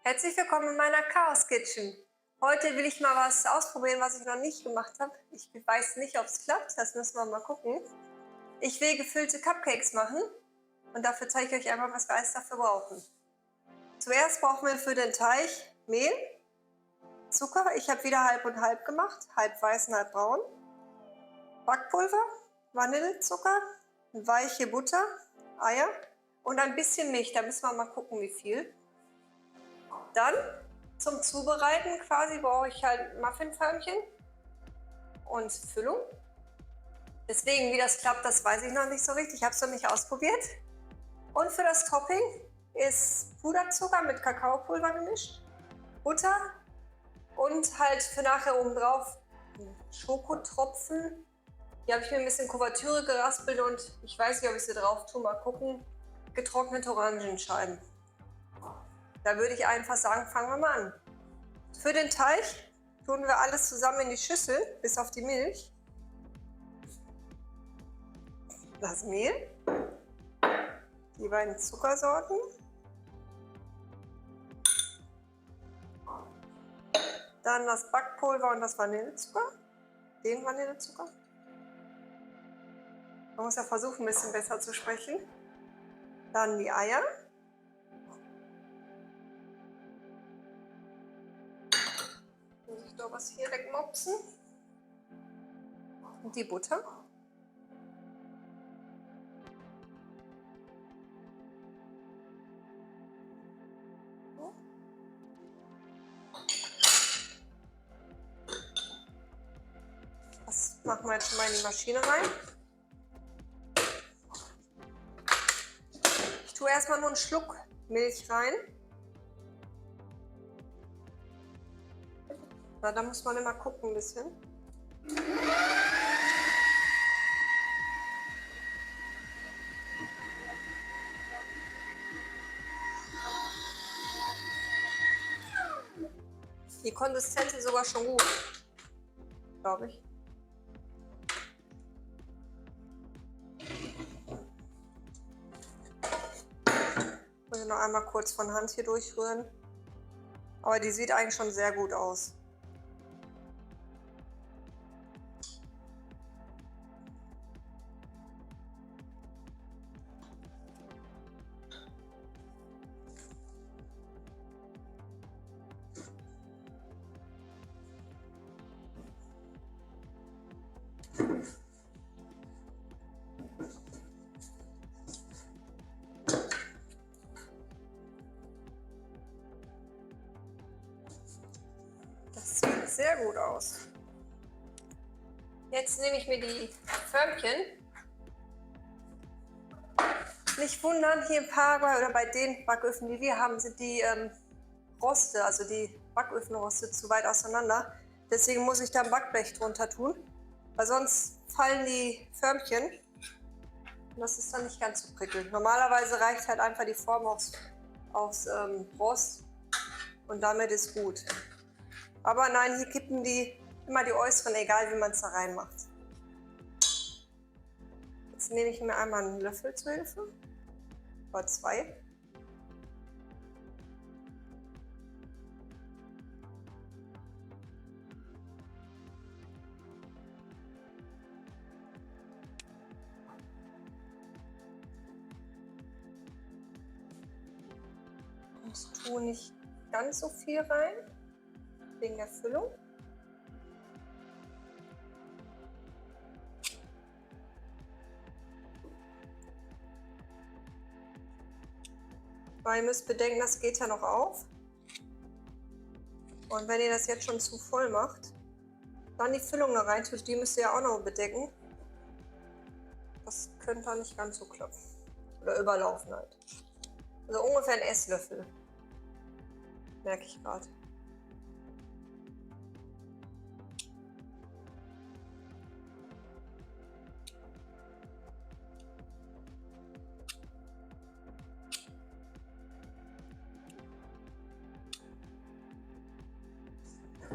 Herzlich willkommen in meiner Chaos Kitchen. Heute will ich mal was ausprobieren, was ich noch nicht gemacht habe. Ich weiß nicht, ob es klappt, das müssen wir mal gucken. Ich will gefüllte Cupcakes machen und dafür zeige ich euch einmal, was wir alles dafür brauchen. Zuerst brauchen wir für den Teig Mehl, Zucker, ich habe wieder halb und halb gemacht, halb weiß und halb braun, Backpulver, Vanillezucker, weiche Butter, Eier und ein bisschen Milch, da müssen wir mal gucken, wie viel. Dann zum Zubereiten quasi brauche ich halt Muffinförmchen und Füllung. Deswegen, wie das klappt, das weiß ich noch nicht so richtig. Ich habe es noch nicht ausprobiert. Und für das Topping ist Puderzucker mit Kakaopulver gemischt, Butter und halt für nachher obendrauf Schokotropfen. Hier habe ich mir ein bisschen Kuvertüre geraspelt und ich weiß nicht, ob ich sie drauf tue. Mal gucken. Getrocknete Orangenscheiben. Da würde ich einfach sagen, fangen wir mal an. Für den Teig tun wir alles zusammen in die Schüssel, bis auf die Milch. Das Mehl, die beiden Zuckersorten, dann das Backpulver und das Vanillezucker, den Vanillezucker. Man muss ja versuchen, ein bisschen besser zu sprechen. Dann die Eier. Muss ich da was hier wegmopsen. Und die Butter. Das machen wir jetzt mal in die Maschine rein. Ich tue erstmal nur einen Schluck Milch rein. Na, da muss man immer gucken ein bisschen. Die Konsistenz ist sogar schon gut, glaube ich. Muss ich noch einmal kurz von Hand hier durchrühren. Aber die sieht eigentlich schon sehr gut aus. Das sieht sehr gut aus. Jetzt nehme ich mir die Förmchen. Nicht wundern, hier in Paraguay oder bei den Backöfen, die wir haben, sind die Roste, also die Backöfenroste, zu weit auseinander. Deswegen muss ich da ein Backblech drunter tun, weil sonst fallen die Förmchen und das ist dann nicht ganz so prickelnd. Normalerweise reicht halt einfach die Form aufs Rost und damit ist gut. Aber nein, hier kippen die immer die äußeren, egal wie man es da reinmacht. Jetzt nehme ich mir einmal einen Löffel zur Hilfe, oder zwei. Ich tue nicht ganz so viel rein, wegen der Füllung. Weil ihr müsst bedenken, das geht ja noch auf. Und wenn ihr das jetzt schon zu voll macht, dann die Füllung da rein tut, die müsst ihr ja auch noch bedecken. Das könnte dann nicht ganz so klappen. Oder überlaufen halt. Also ungefähr ein Esslöffel. Merke ich gerade.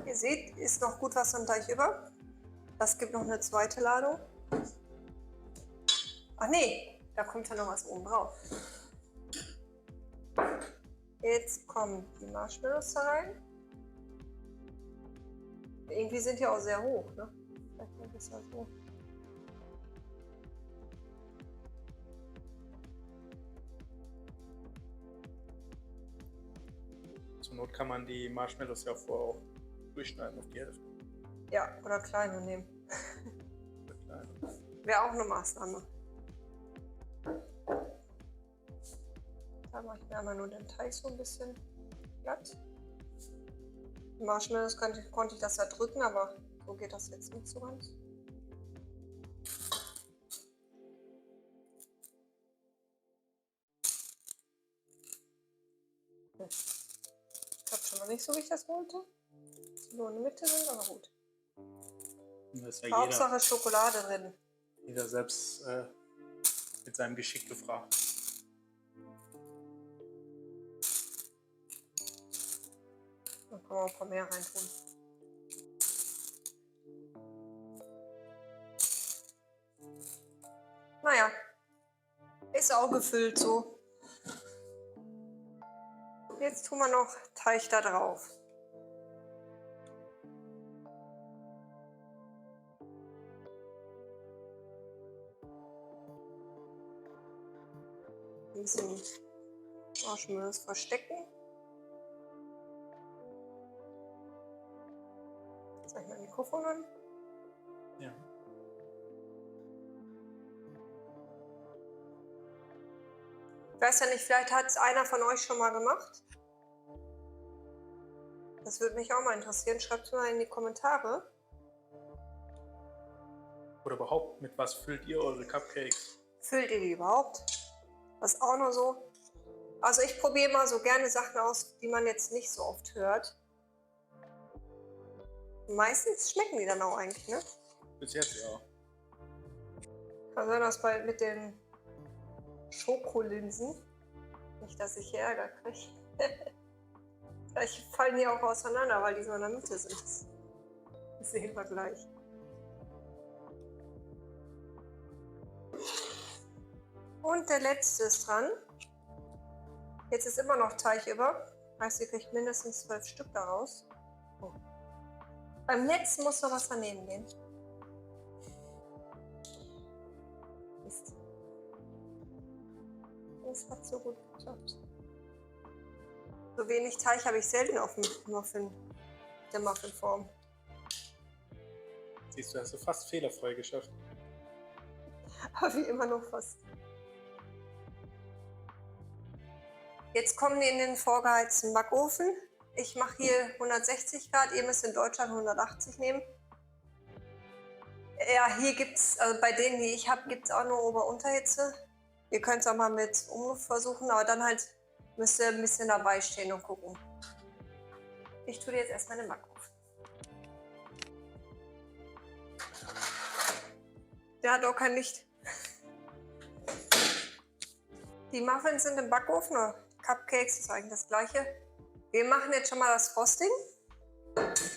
Ihr seht, ist noch gut was am Teig über. Das gibt noch eine zweite Ladung. Ach nee, da kommt ja noch was oben drauf. Jetzt kommen die Marshmallows da rein. Irgendwie sind die auch sehr hoch, ne? Vielleicht mal besser so. Zur Not kann man die Marshmallows ja vorher auch durchschneiden auf die Hälfte. Ja, oder kleine nehmen. Oder kleine. Wäre auch eine Maßnahme. Da mache ich mir einmal nur den Teig so ein bisschen glatt. Die Marshmallows konnte ich das ja drücken, aber so geht das jetzt nicht so ganz. Klappt schon mal nicht so, wie ich das wollte. Nur in der Mitte sind, aber gut. Da ist ja Hauptsache Schokolade drin. jeder selbst mit seinem Geschick gefragt. Da kann man auch ein paar mehr reintun. Naja, ist auch gefüllt so. Jetzt tun wir noch Teig da drauf. Ein bisschen Marshmallows verstecken. Soll ich mal ein Mikrofon an? Ja. Ich weiß ja nicht, vielleicht hat es einer von euch schon mal gemacht. Das würde mich auch mal interessieren. Schreibt es mal in die Kommentare. Oder überhaupt, mit was füllt ihr eure Cupcakes? Füllt ihr die überhaupt? Das ist auch nur so. Also ich probiere mal so gerne Sachen aus, die man jetzt nicht so oft hört. Meistens schmecken die dann auch eigentlich, ne? Bis jetzt ja. Kann sein, dass mit den Schokolinsen, nicht, dass ich hier Ärger kriege. Vielleicht fallen die auch auseinander, weil die so in der Mitte sind. Das sehen wir gleich. Und der letzte ist dran. Jetzt ist immer noch Teig über. Heißt, ihr kriegt mindestens 12 Stück daraus. Oh. Beim letzten muss noch was daneben gehen. Mist. Das hat so gut geklappt. So wenig Teig habe ich selten auf dem Muffin, der Muffinform. Siehst du, hast du fast fehlerfrei geschafft. Aber wie immer noch fast. Jetzt kommen die in den vorgeheizten Backofen. Ich mache hier 160 Grad, ihr müsst in Deutschland 180 nehmen. Ja, hier gibt es, also bei denen, die ich habe, gibt es auch nur Ober-Unterhitze. Ihr könnt es auch mal mit Umluft versuchen, aber dann halt müsst ihr ein bisschen dabei stehen und gucken. Ich tue jetzt erstmal in den Backofen. Der hat auch kein Licht. Die Muffins sind im Backofen, oder Cupcakes ist eigentlich das gleiche. Wir machen jetzt schon mal das Frosting,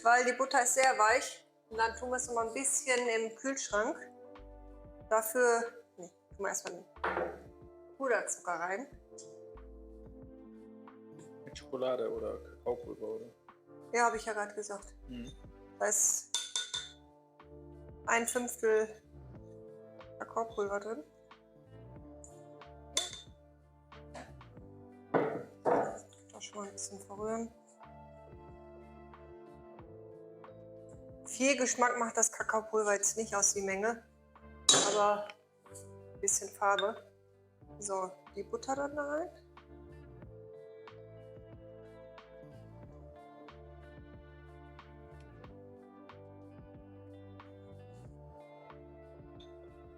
weil die Butter ist sehr weich. Und dann tun wir es noch mal ein bisschen im Kühlschrank. Dafür tun wir erstmal den Puderzucker rein. Mit Schokolade oder Kakaopulver, oder? Ja, habe ich ja gerade gesagt. Da ist 1/5 Kakaopulver drin. Das schon mal ein bisschen verrühren. Viel Geschmack macht das Kakaopulver jetzt nicht aus die Menge, aber ein bisschen Farbe. So, die Butter dann da rein.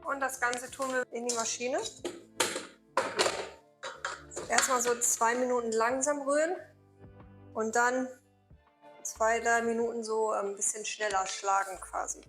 Und das Ganze tun wir in die Maschine. Erstmal so 2 Minuten langsam rühren und dann 2, 3 Minuten so ein bisschen schneller schlagen quasi.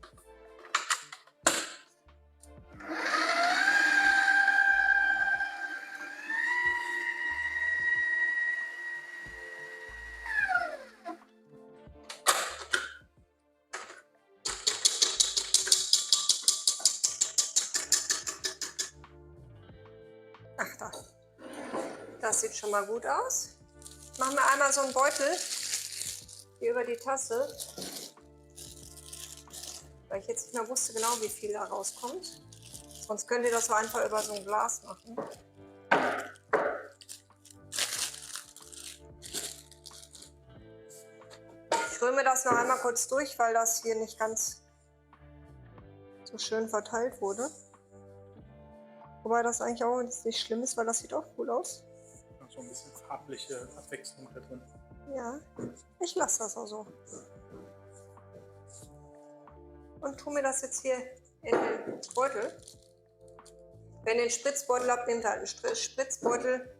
Ach da. Das sieht schon mal gut aus. Machen wir einmal so einen Beutel hier über die Tasse, weil ich jetzt nicht mehr wusste genau, wie viel da rauskommt. Sonst könnt ihr das so einfach über so ein Glas machen. Ich rühre das noch einmal kurz durch, weil das hier nicht ganz so schön verteilt wurde. Wobei das eigentlich auch nicht schlimm ist, weil das sieht auch cool aus. So ein bisschen farbliche Abwechslung da drin. Ja, ich lasse das auch so. Und tue mir das jetzt hier in den Beutel. Wenn ihr einen Spritzbeutel habt, nehmt halt einen Spritzbeutel.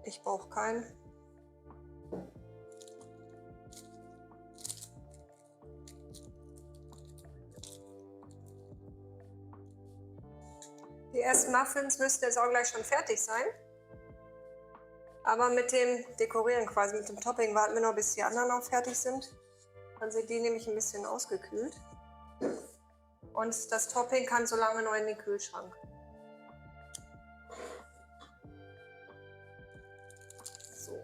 Ich brauche keinen. Die ersten Muffins müssten jetzt auch gleich schon fertig sein. Aber mit dem Dekorieren quasi, mit dem Topping warten wir noch, bis die anderen auch fertig sind. Dann sind die nämlich ein bisschen ausgekühlt. Und das Topping kann so lange noch in den Kühlschrank. So.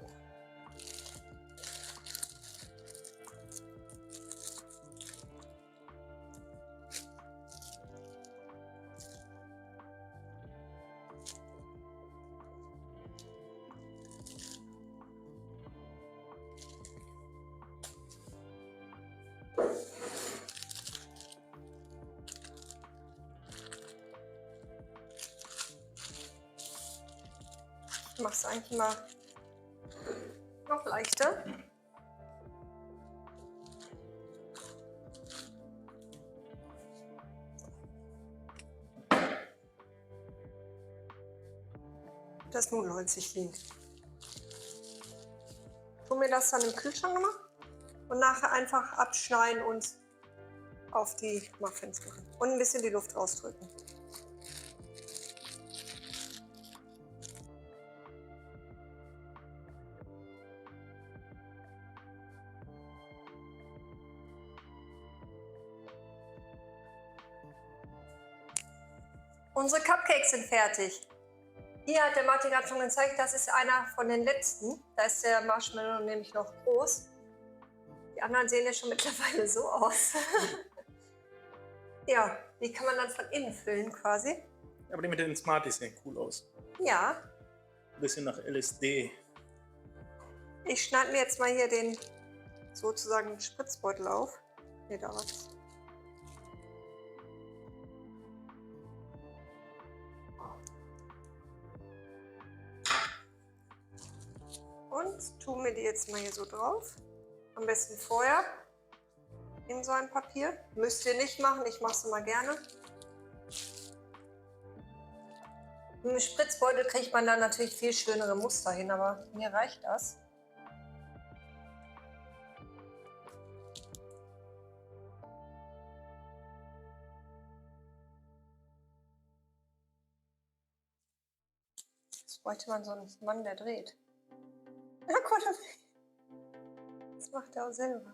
Ich mache es eigentlich mal noch leichter. Das nun 90 liegt. Tun wir das dann im Kühlschrank gemacht und nachher einfach abschneiden und auf die Muffins machen und ein bisschen die Luft rausdrücken. Unsere Cupcakes sind fertig. Hier hat der Martin gerade schon gezeigt, das ist einer von den letzten. Da ist der Marshmallow nämlich noch groß. Die anderen sehen ja schon mittlerweile so aus. Ja, die kann man dann von innen füllen quasi. Aber die mit den Smarties sehen cool aus. Ja. Ein bisschen nach LSD. Ich schneide mir jetzt mal hier den sozusagen Spritzbeutel auf. Nee, da was. Und tue mir die jetzt mal hier so drauf. Am besten vorher in so ein Papier. Müsst ihr nicht machen, ich mache es immer gerne. Mit dem Spritzbeutel kriegt man dann natürlich viel schönere Muster hin, aber mir reicht das. Jetzt bräuchte man so einen Mann, der dreht. Ja, Gott, das macht er auch selber.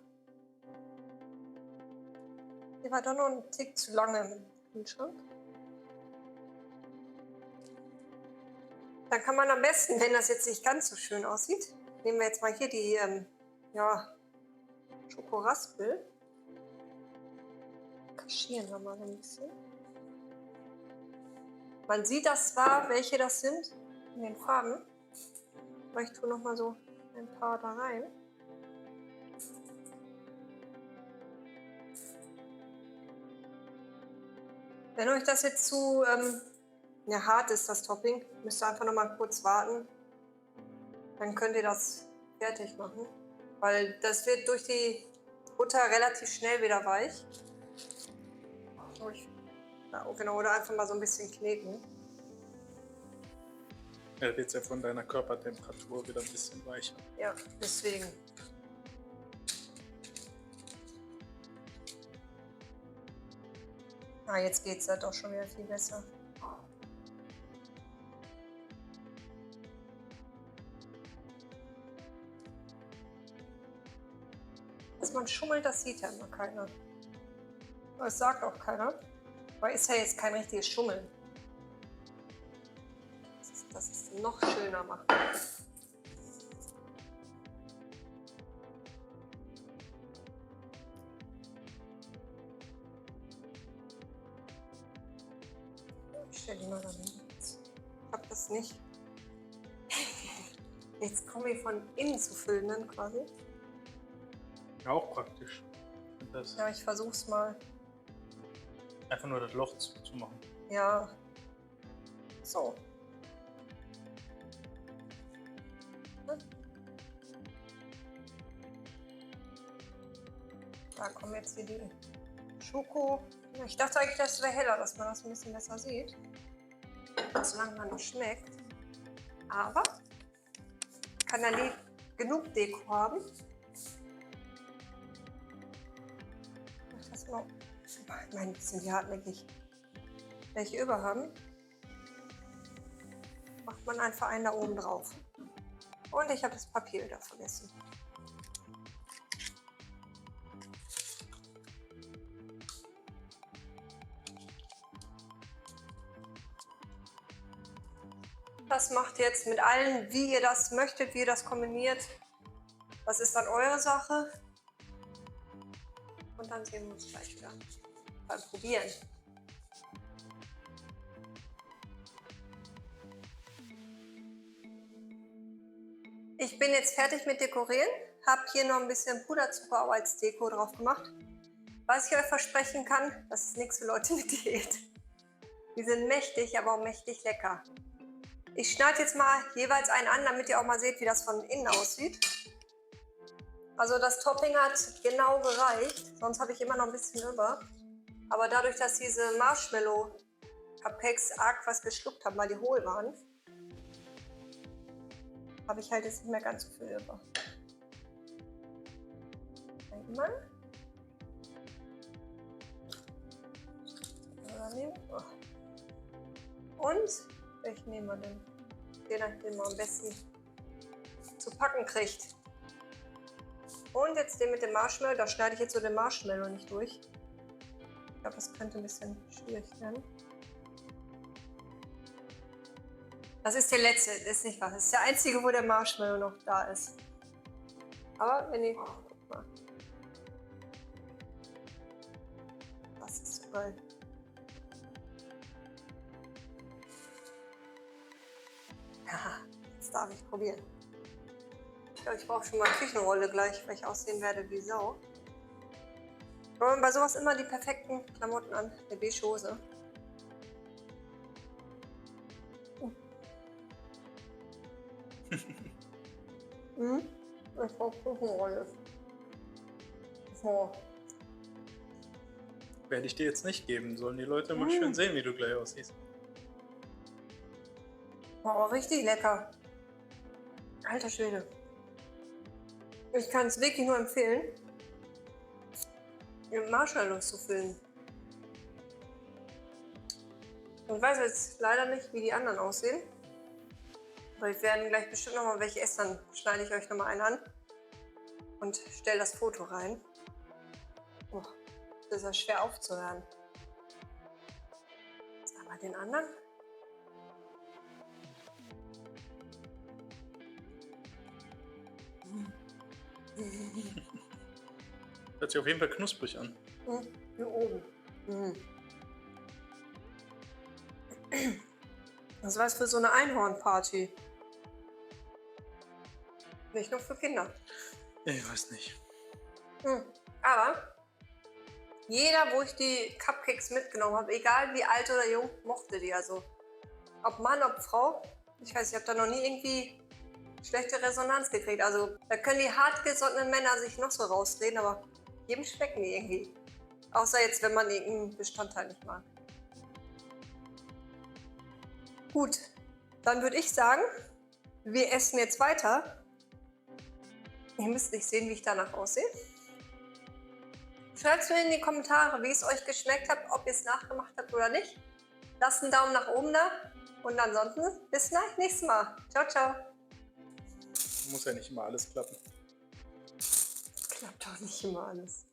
Der war doch noch ein Tick zu lange im Kühlschrank. Dann kann man am besten, wenn das jetzt nicht ganz so schön aussieht, nehmen wir jetzt mal hier die Schokoraspel. Kaschieren wir mal ein bisschen. Man sieht das zwar, welche das sind, in den Farben. Aber ich tue noch mal so ein paar da rein. Wenn euch das jetzt zu hart ist, das Topping, müsst ihr einfach noch mal kurz warten. Dann könnt ihr das fertig machen. Weil das wird durch die Butter relativ schnell wieder weich. Genau, oder einfach mal so ein bisschen kneten. Ja, da wird es ja von deiner Körpertemperatur wieder ein bisschen weicher. Ja, deswegen. Ah, jetzt geht es halt doch schon wieder viel besser. Dass man schummelt, das sieht ja immer keiner. Das sagt auch keiner. Weil ist ja jetzt kein richtiges Schummeln. dass es noch schöner macht. Ich stelle die mal da hin. Ich habe das nicht. Jetzt komme ich von innen zu füllen, dann quasi. Ja, auch praktisch. Das Ja, ich versuch's mal. einfach nur das Loch zu machen. Ja. So. Da kommen jetzt hier die Schoko. Ich dachte eigentlich, das wäre heller, dass man das ein bisschen besser sieht. Solange man noch schmeckt. Aber kann er genug Deko haben. Mach das mal. Ich meine, ein bisschen die hartnäckig. Welche über haben, macht man einfach einen da oben drauf. Und ich habe das Papier wieder vergessen. Das macht ihr jetzt mit allen, wie ihr das möchtet, wie ihr das kombiniert. Das ist dann eure Sache. Und dann sehen wir uns gleich wieder beim Probieren. Ich bin jetzt fertig mit Dekorieren. Habe hier noch ein bisschen Puderzucker auch als Deko drauf gemacht. Was ich euch versprechen kann, das ist nichts für Leute mit Diät. Die sind mächtig, aber auch mächtig lecker. Ich schneide jetzt mal jeweils einen an, damit ihr auch mal seht, wie das von innen aussieht. Also das Topping hat genau gereicht, sonst habe ich immer noch ein bisschen über. Aber dadurch, dass diese Marshmallow-Cupcakes arg was geschluckt haben, weil die hohl waren, habe ich halt jetzt nicht mehr ganz so viel über. Einmal. Und welchen nehmen wir denn? Den man am besten zu packen kriegt. Und jetzt den mit dem Marshmallow. Da schneide ich jetzt so den Marshmallow nicht durch. Ich glaube, das könnte ein bisschen schwierig werden. Das ist der letzte, das ist nicht wahr. Das ist der einzige, wo der Marshmallow noch da ist. Aber wenn ihr. Guck mal. Das ist so geil. Haha, jetzt darf ich probieren. Ich glaube, ich brauche schon mal Küchenrolle gleich, weil ich aussehen werde wie Sau. Aber bei sowas immer die perfekten Klamotten an. Eine beige Hose. Ich brauche Küchenrolle. So. Werde ich dir jetzt nicht geben. Sollen die Leute mal schön sehen, wie du gleich aussiehst. Oh, richtig lecker. Alter Schwede. Ich kann es wirklich nur empfehlen, mit Marshmallows zu füllen. Ich weiß jetzt leider nicht, wie die anderen aussehen. Aber wir werden gleich bestimmt noch mal welche essen. Dann schneide ich euch noch mal einen an und stelle das Foto rein. Oh, das ist ja schwer aufzuhören. Jetzt einmal den anderen. Hört sich auf jeden Fall knusprig an. Hier oben. Das war für so eine Einhornparty. Nicht nur für Kinder. Ich weiß nicht. Aber jeder, wo ich die Cupcakes mitgenommen habe, egal wie alt oder jung, mochte die. Also ob Mann, ob Frau. Ich weiß, ich habe da noch nie irgendwie schlechte Resonanz gekriegt. Also da können die hartgesottenen Männer sich noch so rausreden, aber jedem schmecken die irgendwie. Außer jetzt, wenn man irgendeinen Bestandteil nicht mag. Gut, dann würde ich sagen, wir essen jetzt weiter. Ihr müsst nicht sehen, wie ich danach aussehe. Schreibt es mir in die Kommentare, wie es euch geschmeckt hat, ob ihr es nachgemacht habt oder nicht. Lasst einen Daumen nach oben da und ansonsten bis gleich nächstes Mal. Ciao, ciao. Muss ja nicht immer alles klappen. Klappt doch nicht immer alles.